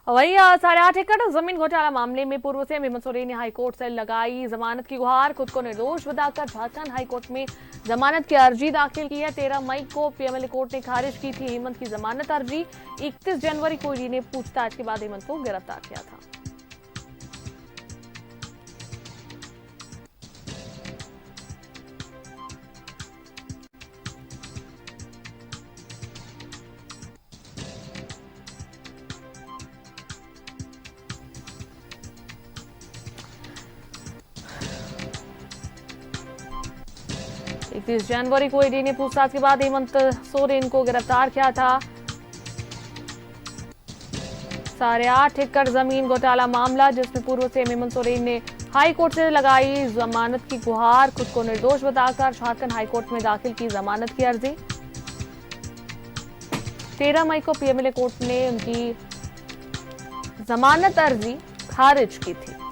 वहीं 8.5 एकड़ जमीन घोटाला मामले में पूर्व सीएम हेमंत सोरेन ने हाईकोर्ट से लगाई जमानत की गुहार। खुद को निर्दोष बताकर झारखंड हाईकोर्ट में जमानत की अर्जी दाखिल की है। 13 मई को पीएमएलए कोर्ट ने खारिज की थी हेमंत की जमानत अर्जी। 31 जनवरी को ईडी ने पूछताछ के बाद हेमंत को गिरफ्तार किया था। इकतीस जनवरी को ईडी ने पूछताछ के बाद हेमंत सोरेन को गिरफ्तार किया था। 8.5 एकड़ जमीन घोटाला मामला, जिसमें पूर्व सीएम हेमंत सोरेन ने हाईकोर्ट से लगाई जमानत की गुहार। खुद को निर्दोष बताकर झारखंड हाईकोर्ट में दाखिल की जमानत की अर्जी। 13 मई को पीएमएलए कोर्ट ने उनकी जमानत अर्जी खारिज की थी।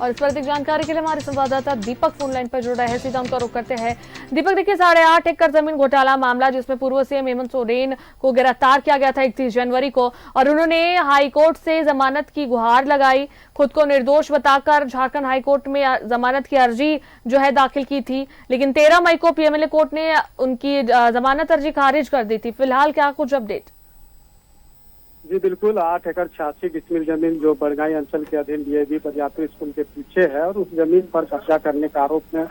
और इस पर अधिक जानकारी के लिए हमारे संवाददाता दीपक फोन लाइन पर जुड़ रहे हैं। सीधा उनका रुख करते हैं। दीपक, देखिए 8.5 एकड़ जमीन घोटाला मामला, जिसमें पूर्व सीएम हेमंत सोरेन को गिरफ्तार किया गया था 31 जनवरी को, और उन्होंने हाईकोर्ट से जमानत की गुहार लगाई। खुद को निर्दोष बताकर झारखंड हाईकोर्ट में जमानत की अर्जी जो है दाखिल की थी, लेकिन 13 मई को पीएमएलए कोर्ट ने उनकी जमानत अर्जी खारिज कर दी थी। फिलहाल क्या कुछ अपडेट? जी बिल्कुल, 8 एकड़ 86 डिसमिल जमीन जो बड़गाई अंचल के अधीन डीएवी पदयात्री स्कूल के पीछे है, और उस जमीन पर कब्जा करने का आरोप में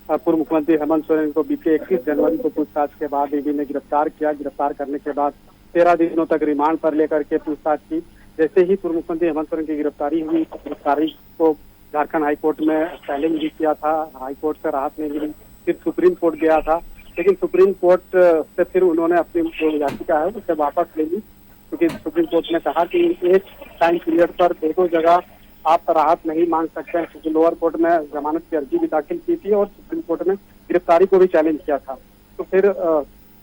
पूर्व मुख्यमंत्री हेमंत सोरेन को बीते 21 जनवरी को पूछताछ के बाद ईडी ने गिरफ्तार किया। गिरफ्तार करने के बाद 13 दिनों तक रिमांड पर लेकर के पूछताछ की। जैसे ही पूर्व मुख्यमंत्री हेमंत सोरेन की गिरफ्तारी हुई, गिरफ्तारी को झारखंड हाईकोर्ट में चैलेंज भी किया था। हाईकोर्ट से राहत नहीं मिली, फिर सुप्रीम कोर्ट गया था, लेकिन सुप्रीम कोर्ट से फिर उन्होंने अपनी जो याचिका है उसे वापस ले ली, क्योंकि सुप्रीम कोर्ट ने कहा कि एक टाइम पीरियड पर दो जगह आप राहत नहीं मांग सकते हैं, क्योंकि लोअर कोर्ट में जमानत की अर्जी भी दाखिल की थी और सुप्रीम कोर्ट में गिरफ्तारी को भी चैलेंज किया था। तो फिर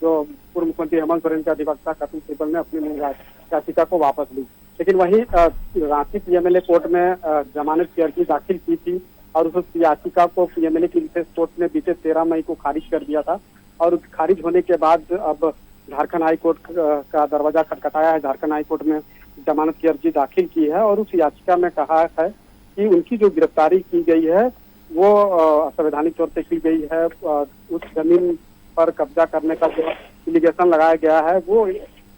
जो पूर्व मुख्यमंत्री हेमंत सोरेन के अधिवक्ता कपिल सिब्बल ने अपनी याचिका को वापस ली, लेकिन वहीं रांची पीएमएलए कोर्ट में जमानत की अर्जी दाखिल की थी, और उस याचिका को पीएमएलए की विशेष कोर्ट ने बीते 13 मई को खारिज कर दिया था। और खारिज होने के बाद अब झारखंड हाईकोर्ट का दरवाजा खटखटाया है। झारखंड हाईकोर्ट में जमानत की अर्जी दाखिल की है, और उस याचिका में कहा है कि उनकी जो गिरफ्तारी की गई है वो असंवैधानिक तौर से की गई है। उस जमीन पर कब्जा करने का जो एलिगेशन लगाया गया है वो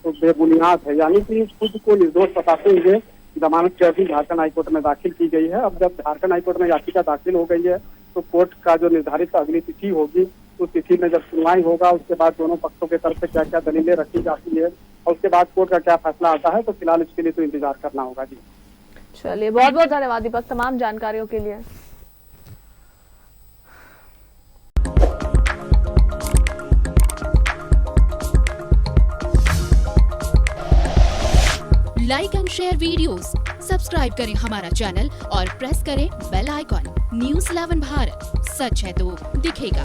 बेबुनियाद है, यानी कि खुद को निर्दोष बताते हुए जमानत की अर्जी झारखंड हाईकोर्ट में दाखिल की गई है। अब जब झारखंड हाईकोर्ट में याचिका दाखिल हो गई है, तो कोर्ट का जो निर्धारित अगली तिथि होगी, उस तिथि में जब सुनवाई होगा, उसके बाद दोनों पक्षों के तरफ से क्या क्या दलीलें रखी जाती है और उसके बाद कोर्ट का क्या फैसला आता है, तो फिलहाल इसके लिए तो इंतजार करना होगा। जी चलिए, बहुत बहुत धन्यवाद दीपक तमाम जानकारियों के लिए। Like and share videos, subscribe करें हमारा चैनल और प्रेस करें बेल आइकॉन। न्यूज़ 11 भारत, सच है तो दिखेगा।